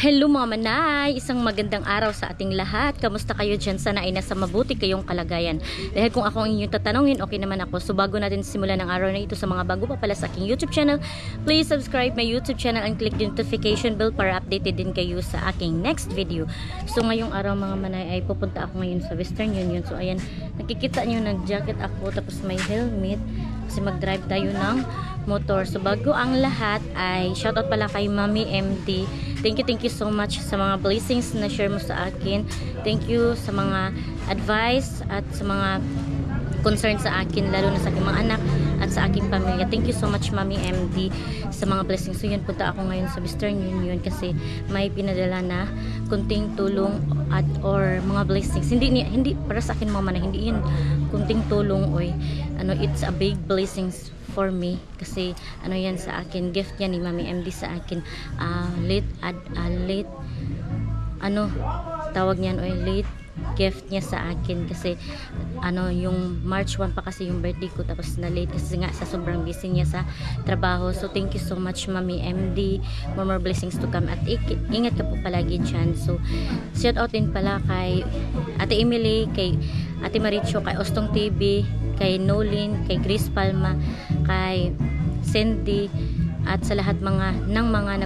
Hello mga manay! Isang magandang araw sa ating lahat. Kamusta kayo dyan? Sana ay nasa mabuti kayong kalagayan. Dahil kung ako ang inyong tatanungin, okay naman ako. So bago natin simulan ng araw na ito, sa mga bago pa pala sa aking YouTube channel, please subscribe my YouTube channel and click the notification bell para updated din kayo sa aking next video. So ngayong araw mga manay ay pupunta ako ngayon sa Western Union. So ayan, nakikita nyo, nag-jacket ako tapos may helmet kasi mag-drive tayo ng motor. So bago ang lahat ay shoutout pala kay Mami MD. Thank you so much sa mga blessings na share mo sa akin. Thank you sa mga advice at sa mga concern sa akin, lalo na sa aking mga anak at sa aking pamilya. Thank you so much Mami MD sa mga blessings. So yun, punta ako ngayon sa Western Union kasi may pinadala na kunting tulong at or mga blessings. Hindi para sa akin mga manay, hindi yun kunting tulong oy. It's a big blessings for me kasi yan sa akin, gift yan ni Mami MD sa akin. Late tawag niyan oy, late gift niya sa akin kasi yung March 1 pa kasi yung birthday ko, tapos na late kasi nga sa sobrang busy niya sa trabaho. So thank you so much Mami MD, more blessings to come at ingat ka po palagi dyan. So shout out din pala kay Ate Emily, kay Ate Maricho, kay Ostong TV, kay Nolin, kay Grace Palma, kay Cindy, at sa lahat mga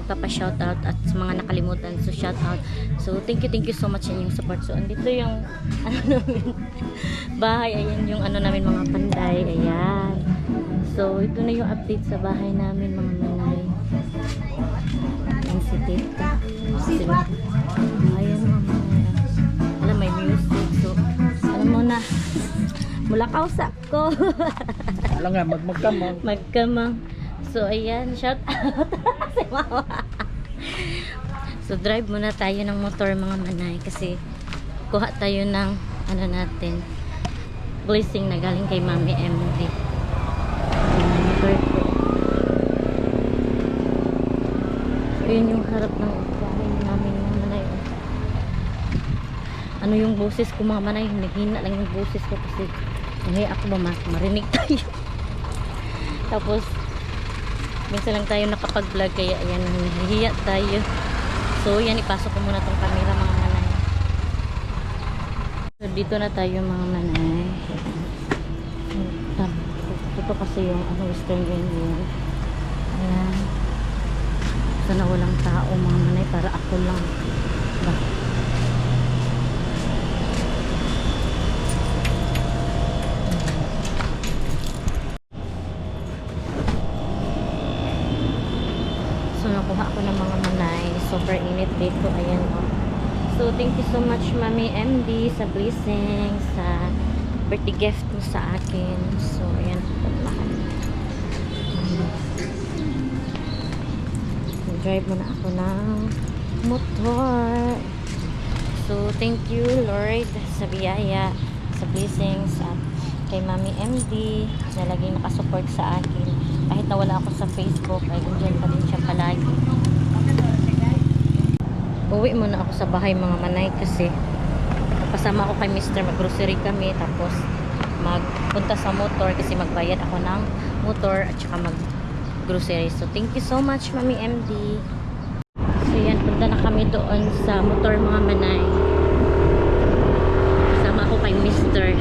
nagpapa-shoutout at sa mga nakalimutan. So shoutout. So thank you so much sa inyong support. So andito yung namin bahay, ayan yung namin mga panday, ayan. So ito na yung update sa bahay namin mga manay. Ayan si Tita. Ayan mga manay. Alam, may music. So alam mo na, mula kausa ko. Alam nga, Magkamang. So ayan, shout out si Mama. So drive muna tayo ng motor mga manay kasi kuha tayo ng natin, blessing na galing kay Mami MD. Motor ko. So yun yung harap ng bahay namin mga manay. Yung boses ko mga manay, naghina lang yung boses ko kasi ako ba marinig tayo. Tapos minsan lang tayo nakapag-vlog kaya ayan, nahihiya tayo. So yan, ipasok ko muna tong camera mga manay. So dito na tayo mga manay. Ito kasi yung Western Union. Ayan. Sana walang tao mga manay, para ako lang ba. So nakuha ako ng mga manay, super init dito, ayan o. So thank you so much Mami MD sa blessing, sa birthday gift mo sa akin. So ayan, drive muna ako ng motor. So thank you Lord sa biyaya, sa blessings, at kay Mami MD na laging nakasupport sa akin. Kahit nawala ako sa Facebook, ay dyan pa rin siya palagi. Uwi muna ako sa bahay mga manay kasi pasama ako kay Mr. Mag-grocery kami, tapos magpunta sa motor kasi magbayad ako ng motor at saka mag-grocery. So thank you so much Mami MD. So yan, punta na kami doon sa motor mga manay. Pasama ako kay Mr.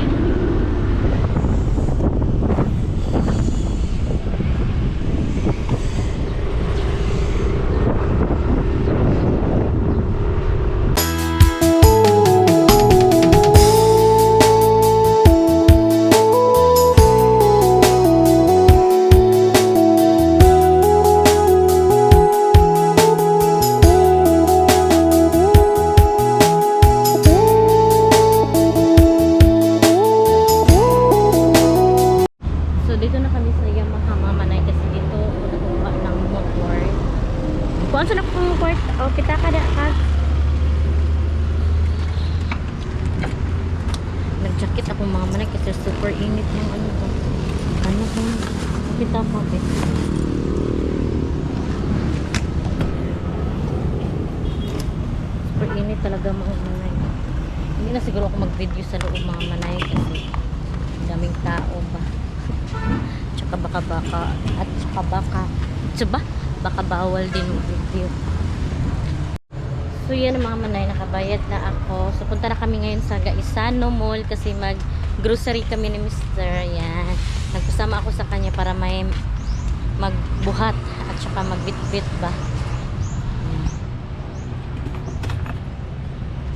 Kung saan ako kumukort, kita ka da ka. Nag-jacket ako mga manay kasi super init yung kung kita pa ba. Super init talaga mga manay. Hindi na siguro ako mag-video sa loob mga manay kasi daming tao ba. Tsaka baka baka bawal din mag-video. So yan mga manay, nakabayad na ako. So punta na kami ngayon sa Gaisano Mall kasi mag-grocery kami ni Mr. Yan. Nagpasama ako sa kanya para may magbuhat at saka magbitbit ba. Yan.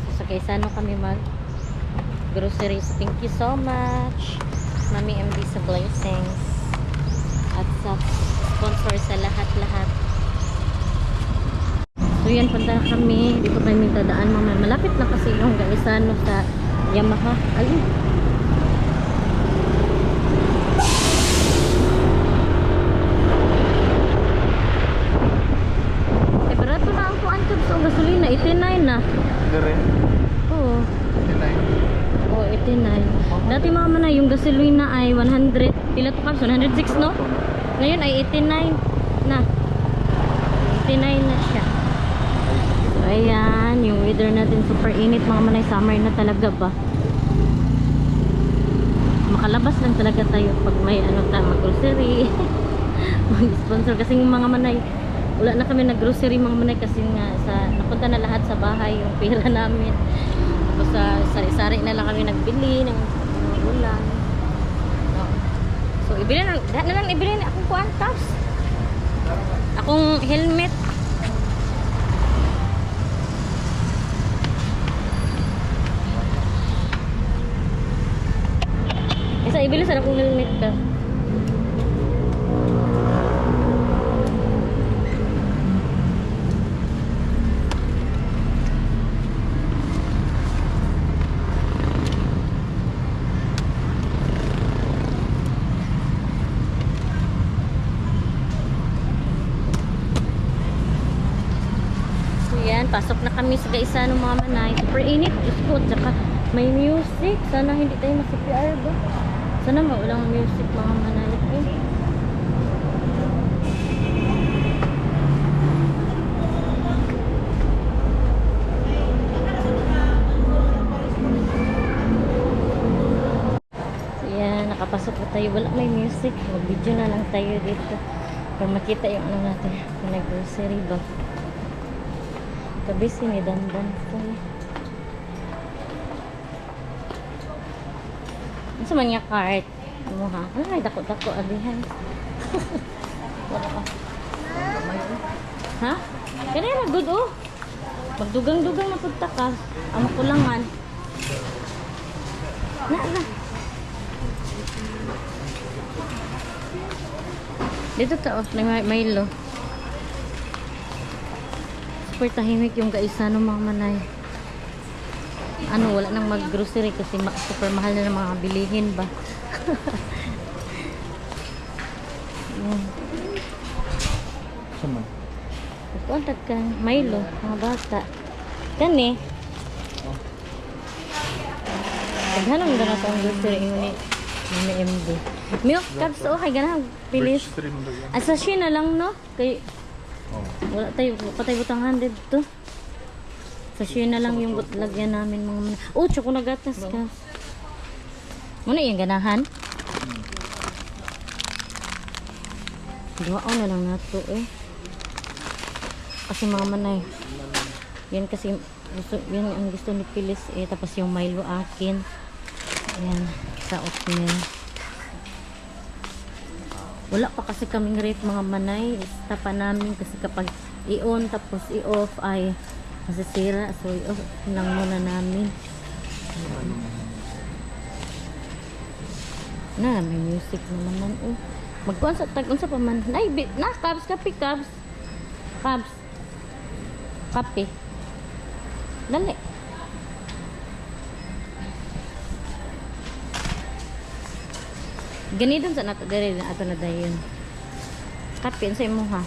So sa Gaisano kami mag-grocery. So thank you so much Mami MD sa blessings at sa sponsor sa lahat-lahat. So yan, punta na kami. Dito kami tadaan mamaya. Malapit na kasi yung Gaisano sa Yamaha. Ayun. Eh, barato na ang kuan ko sa gasolina. 89 na. Dire. Oo. 89. Oo, 89. Dati mga man yung gasolina ay 100. Pila to kapso? 106 no? Ngayon ay 89 na. 89 na siya. So, ayan, yung weather natin super init mga manay, summer na talaga ba. Makalabas lang talaga tayo pag may ano tayo mag-grocery. Mag-sponsor kasi yung mga manay, wala na kami nag-grocery mga manay kasi nga napunta na lahat sa bahay yung pera namin. Tapos sa sari-sari na lang kami nagbili ng mga ulan. No. So ibili na lang ibili na akong kuan tops. Akong helmet. Isa ibili sa akong helmet ka. Yan, pasok na kami sa Gaisano mga manay. Super init, Diyos ko. Tsaka may music. Sana hindi tayo masi-PR ba? Sana walang music mga manay. Eh. So, yan, nakapasok na tayo. Wala may music. Mag-video na lang tayo dito. Para makita yung ano natin. Pinag-grocery ba? Kabis ini dandan ko. Ano sa mga cart? Ano ha? Ay, dako-dako abihan. Wala ka. Ha? Kaya na good oh. Magdugang-dugang na punta ka. Ang kulangan. Na. Dito ta oh, may Milo. Super tahimik yung Gaisano mga manay. Ano, wala nang mag-grocery kasi super mahal na ng mga bilihin ba. Saman. Kontak ka, Milo, mga bata. Kani. Paghanong gana sa grocery ni Mami MD. Milk cups oh, kay ganang pilis. Asashi na lang no. Kay wala tayo, patay butangan dito. Sa share na lang yung lagyan namin mga mana. Oh, tsaka nagatas ka. Muna yung ganahan? Duwao na lang nato eh. Kasi mga manay. Yan kasi, yan ang gusto ni Pilis eh. Tapos yung Milo akin. Yan, sa oatmeal. Wala pa kasi kaming rate mga manay. Istapa namin kasi kapag i-on tapos i-off ay masisira. So i-off lang muna namin. Na, may music na naman. Oh. Magkuhan sa tag sa paman. Ay, na, Cabs, kape, Cabs. Cabs. Kape. Dali. Ganito sa nato dire na ato na dayon. Kape sa imo ha.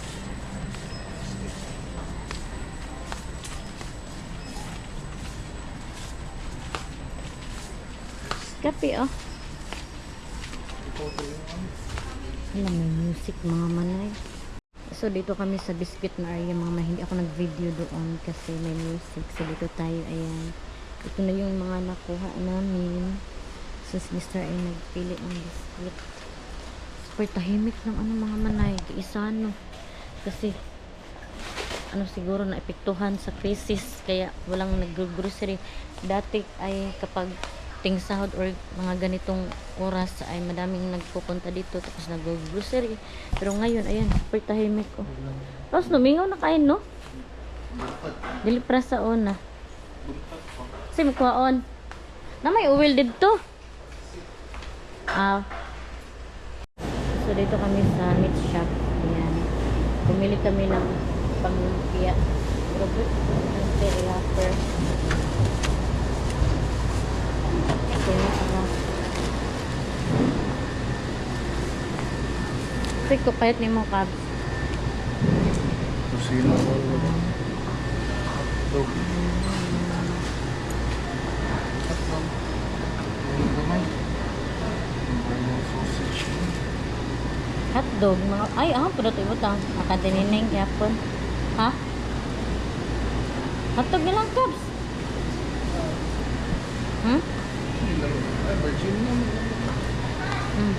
Kape oh. Alam, may music mga manay. So dito kami sa biscuit na area mga manay. Hindi ako nag-video doon kasi may music. So dito tayo, ayan. Ito na yung mga nakuha namin. So si Mr. ay nagpili ng biscuit. Super tahimik ng ano mga manay. Gaisano. Kasi ano siguro na epektuhan sa crisis kaya walang nag-grocery. Dati ay kapag ting sahod or mga ganitong oras ay madaming nagpupunta dito tapos nag-grocery. Pero ngayon ayan, super tahimik ko. Tapos lumingaw na kain no? Dili para sa ona. Kasi magkuhaon. Na may uwil dito. So dito kami sa meat shop. Ayan. Bumili kami ng panglumpia. Robert, ng peri wrapper. Ito yung sarap. Kasi ko payat ni mo kabs. Kusino. Dog. Sausage. Hotdog. Mga, ay, pwede ito ibutang. Akadinining yapon. Ha? Hotdog na lang kabs. Hmm? Ay, Virginia. Hmm.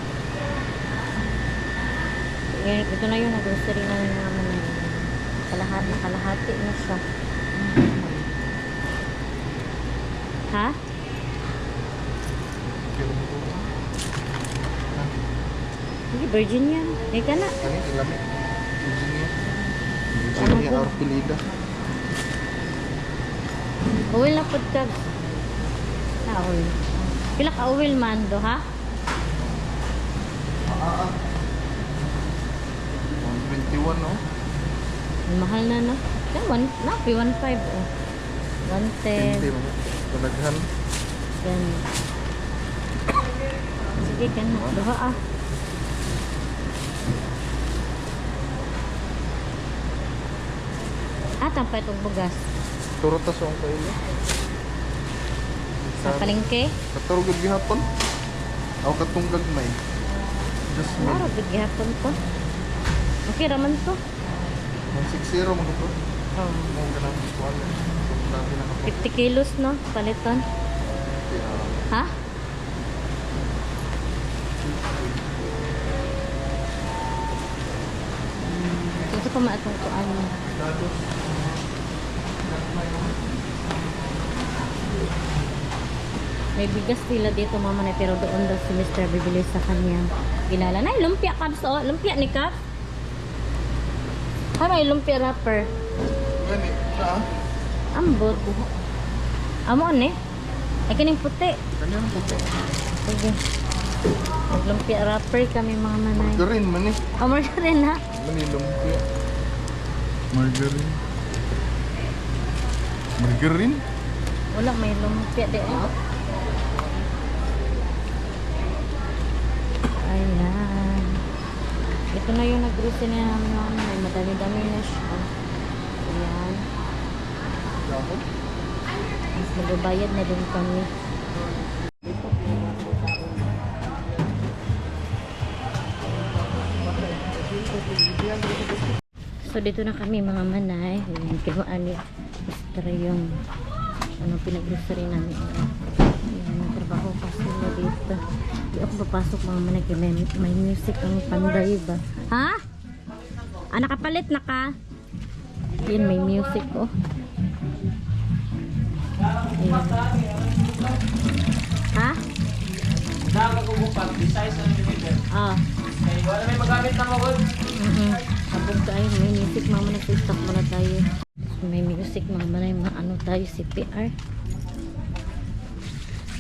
Eh, ito na yung nag-grocery namin mga manay. Nakalahati na siya. Ha? Hindi, virgin yan. Hindi ka na. Kani ilamit. Virginia. Virginia Ano po? Arpelida. Uwil na pod ka. Uwil. Pila ka uwil man do, ha? 121 no? Mahal na na. Yan, 1.5 oh. 110. Hindi mo. Talaghan. Yan. Sige, kan. Duha ah. Tampay itong bugas. Turot ta sa ang kailo. Sa palengke. Katurugod gihapon. Aw katong gagmay. Just me. Claro, bigyapon to. Okay raman to. 160 mo ko. Oh. Mo ganang kuan. Dami na ako. 50 kilos no, paliton. Ha? Ito ko maatong kuan mo. May bigas sila dito mama na pero doon daw si Mr. bibili sa kanya. Kilala na lumpia Kabs oh. Lumpia ni Kap. Ay may lumpia wrapper. Gani, sa? Ambot. Amo ni. Ay kaning puti. Kani ang puto. Sige. Lumpia wrapper kami mga manay. Margarine man ni. Margarine ha. Mani lumpia. Margarine. Margarine? Wala may lumpia di eh. Ayan. Ito na yung nag-grocery na namin mga manay. Madami-dami na siya. Ayan. Dahon? Mas magbabayad na din kami. So dito na kami mga manay. Ayan, kinuhaan ni Mr. yung ano pinag-grocery namin. Ayan, nagtrabaho pa sila dito. Di ako papasok mga manay. Kaya may music ang panday ba? Ha? Nakapalit na ka? Ayan, may music oh. Ayan. Ha? Dapat ko bukag, size ang leader. Kaya wala may magamit na mo. Abog tayo, may music mama na stop muna tayo. May music mama na yung ano tayo, CPR.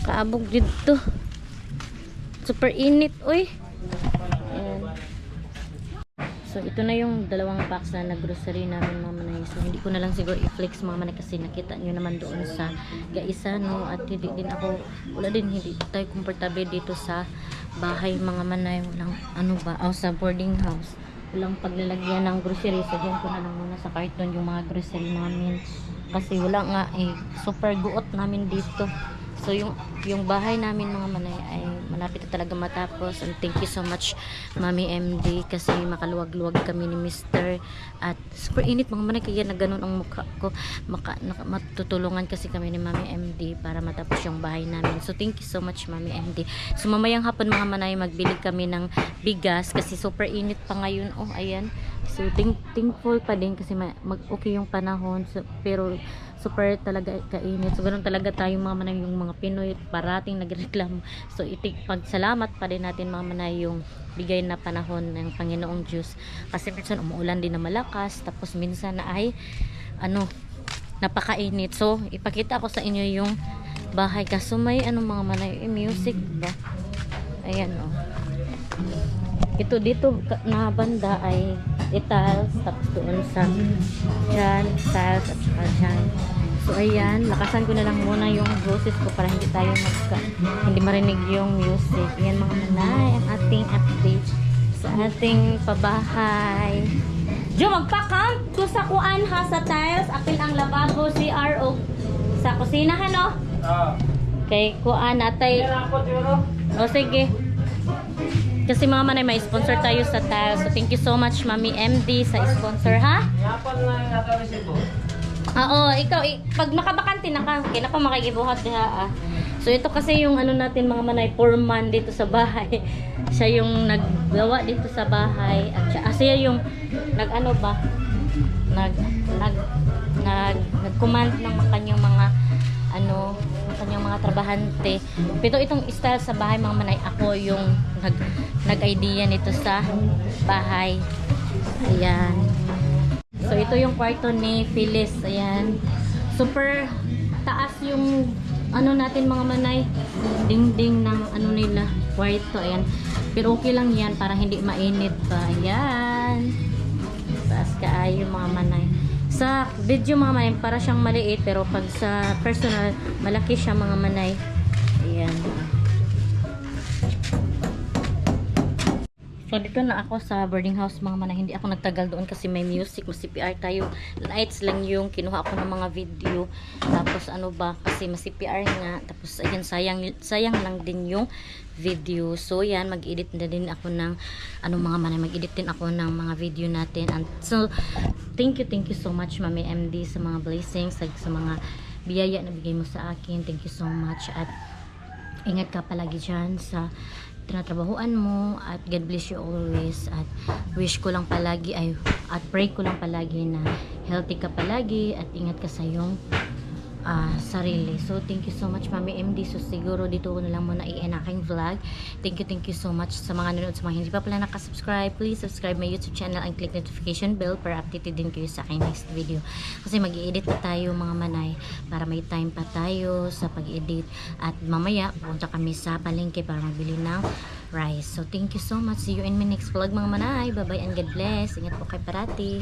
Kaabog dito. Super init, uy. Ayan. So ito na yung dalawang box na nag-grocery namin mama na. So hindi ko na lang siguro i-flex mama na kasi nakita nyo naman doon sa gaisa no. At hindi din ako, wala din, hindi tayo komportable dito sa bahay mga manay. Walang ano ba, sa boarding house. Walang paglalagyan ng grocery. So dyan ko na lang muna sa carton yung mga grocery namin. Kasi wala nga super guot namin dito. So yung bahay namin mga manay ay malapit na talaga matapos. And thank you so much Mami MD kasi makaluwag-luwag kami ni Mr. At super init mga manay kaya na ganun ang mukha ko. Matutulungan kasi kami ni Mami MD para matapos yung bahay namin. So thank you so much Mami MD. So mamayang hapon mga manay magbili kami ng bigas kasi super init pa ngayon. Oh ayan. So thankful pa din kasi mag-okay yung panahon. So, pero super talaga kainit. So ganun talaga tayong mga manay, yung mga Pinoy parating nagreklamo. So pagsalamat pa din natin mga manay yung bigay na panahon ng Panginoong Diyos. Kasi minsan umuulan din na malakas, tapos minsan na ay napakainit. So ipakita ko sa inyo yung bahay, kaso may mga manay, music ba? Ayan ito dito na banda ay tiles, tapos doon sa dyan tiles at saka dyan. So ayan, lakasan ko na lang muna yung boses ko para hindi tayo hindi marinig yung music. Ayan mga manay, ang ating update sa ating pabahay. Jo, magpa-count ko sa kuan ha, sa tiles, apil ang lababo, CR o sa kusinahan kay kuan atay. O sige. Kasi mga manay, may sponsor tayo sa tiles. So thank you so much Mami MD sa sponsor ha. Yapon na yung naka-resibo. Oo, ikaw pag nakabakante na ka, kaya na pa makikibuhat diha So ito kasi yung natin mga manay, foreman dito sa bahay. Siya yung naggawa dito sa bahay at siya yung nag-command ng kanyang mga kanyang mga trabahante. Pero itong style sa bahay mga manay, ako yung nag-idea nito sa bahay. Ayan. So ito yung kwarto ni Phyllis. Ayan. Super taas yung natin mga manay, dingding ng nila kwarto. Ayan. Pero okay lang yan para hindi mainit pa. Ayan. Taas kaayo mga manay. Sa video mga manay, para siyang maliit, pero pag sa personal, malaki siya mga manay. Ayan. So dito na ako sa boarding house mga manay. Hindi ako nagtagal doon kasi may music, may CPR tayo. Lights lang yung kinuha ko ng mga video. Tapos kasi may CPR nga. Tapos ayan, sayang lang din yung video. So yan, mag-edit na din ako ng mga manay, mag-edit din ako ng mga video natin. And so thank you so much Mami MD sa mga blessings, sa mga biyaya na bigay mo sa akin. Thank you so much at ingat ka palagi dyan sa tinatrabahuan mo at God bless you always at wish ko lang palagi at pray ko lang palagi na healthy ka palagi at ingat ka sa iyong sarili. So thank you so much Mami MD. So siguro dito ko na lang muna i-end aking vlog. Thank you so much sa mga nanonood, sa mga hindi pa pala nakasubscribe. Please subscribe my YouTube channel and click notification bell para updated din kayo sa aking next video. Kasi mag-i-edit pa tayo mga manay para may time pa tayo sa pag-edit at mamaya pupunta kami sa palengke para magbili ng rice. So thank you so much. See you in my next vlog mga manay. Bye bye and God bless. Ingat po kayo parati.